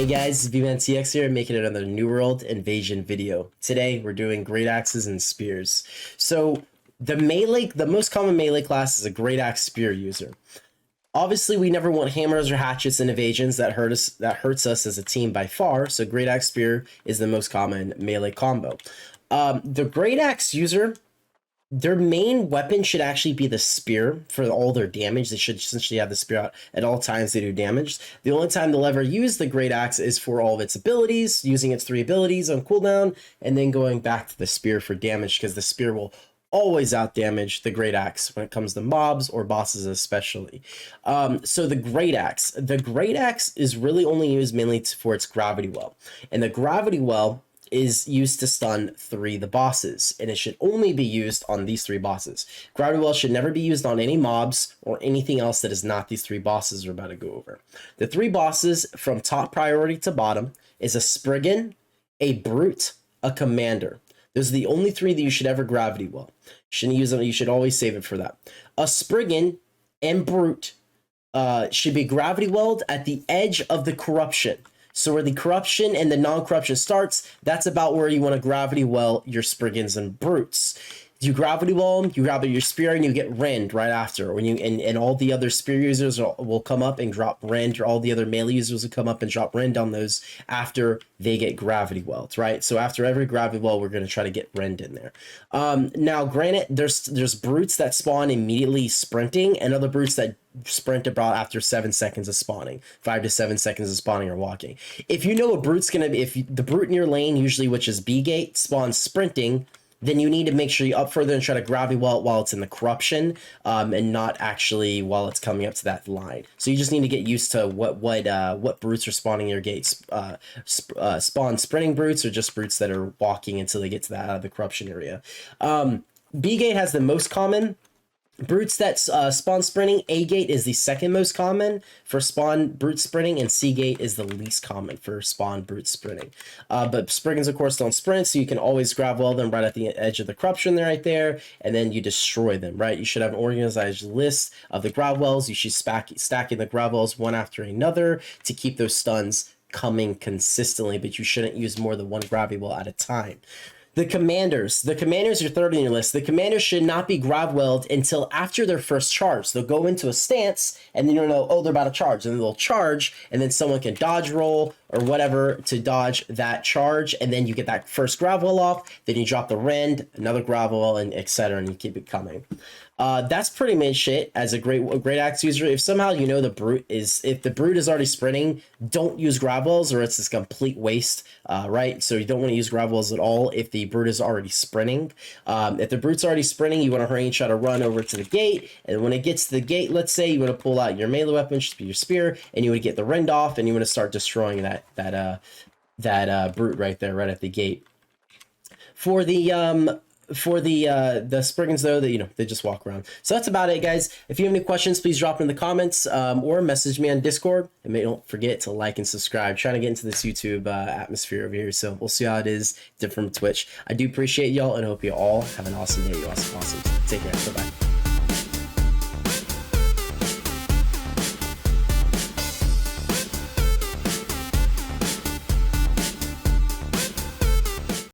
Hey guys, it's VManTX here, making another New World Invasion video. Today we're doing great axes and spears. So the most common melee class is a great axe spear user. Obviously, we never want hammers or hatchets in evasions. That hurts us as a team by far. So great axe spear is the most common melee combo. The great axe user, their main weapon should actually be the spear for all their damage. They should essentially have the spear out at all times they do damage. The only time they'll ever use the great axe is for all of its abilities, using its 3 abilities on cooldown, and then going back to the spear for damage, because the spear will always out damage the great axe when it comes to mobs or bosses especially. So the great axe is really only used mainly for its gravity well, and the gravity well is used to stun 3 the bosses, and it should only be used on these 3 bosses. Gravity well should never be used on any mobs or anything else that is not these 3 bosses we're about to go over. The 3 bosses from top priority to bottom is a Spriggan, a Brute, a Commander. Those are the only 3 that you should ever gravity well. You shouldn't use them, you should always save it for that. A Spriggan and Brute should be gravity welled at the edge of the corruption. So where the corruption and the non-corruption starts, that's about where you want to gravity well your Spriggans and Brutes. You gravity well them, you grab your spear, and you get rend right after. When you and all the other spear users will come up and drop rend, or all the other melee users will come up and drop rend on those after they get gravity welled, right? So after every gravity well, we're going to try to get rend in there. Now, granted, there's brutes that spawn immediately sprinting, and other brutes that sprint about after 7 seconds of spawning, 5 to 7 seconds of spawning or walking. If you know a brute's going to be, if the brute in your lane, usually which is B gate, spawns sprinting, then you need to make sure you up further and try to gravity well it while it's in the corruption, and not actually while it's coming up to that line. So you just need to get used to what brutes are spawning your gates. Spawn sprinting brutes or just brutes that are walking until they get to that the corruption area. B gate has the most common brutes that spawn sprinting. A gate is the second most common for spawn brute sprinting, and C gate is the least common for spawn brute sprinting. But Spriggans, of course, don't sprint, so you can always grab well them right at the edge of the corruption there, right there, and then you destroy them, right? You should have an organized list of the grab wells. You should stacking the grab wells one after another to keep those stuns coming consistently, but you shouldn't use more than 1 gravity well at a time. The commanders are third on your list. The commanders should not be grab welled until after their first charge. They'll go into a stance, and then you'll know, oh, they're about to charge. And then they'll charge, and then someone can dodge roll or whatever to dodge that charge, and then you get that first grab well off. Then you drop the rend, another grab well, and etc., and you keep it coming. That's pretty much it as a great axe user. If somehow you know if the brute is already sprinting, don't use grab wells, or it's this complete waste, right? So you don't want to use grab wells at all if the brute is already sprinting. If the brute's already sprinting, you want to hurry and try to run over to the gate, and when it gets to the gate, let's say you want to pull out your melee weapon, which be your spear, and you would get the rend off, and you want to start destroying that brute right there, right at the gate. For the Spriggans, though, they just walk around. So that's about it, guys. If you have any questions, please drop them in the comments, or message me on Discord. And don't forget to like and subscribe. Trying to get into this YouTube atmosphere over here, so we'll see how it is different from Twitch. I do appreciate y'all, and I hope you all have an awesome day. You're awesome. Take care. Bye-bye.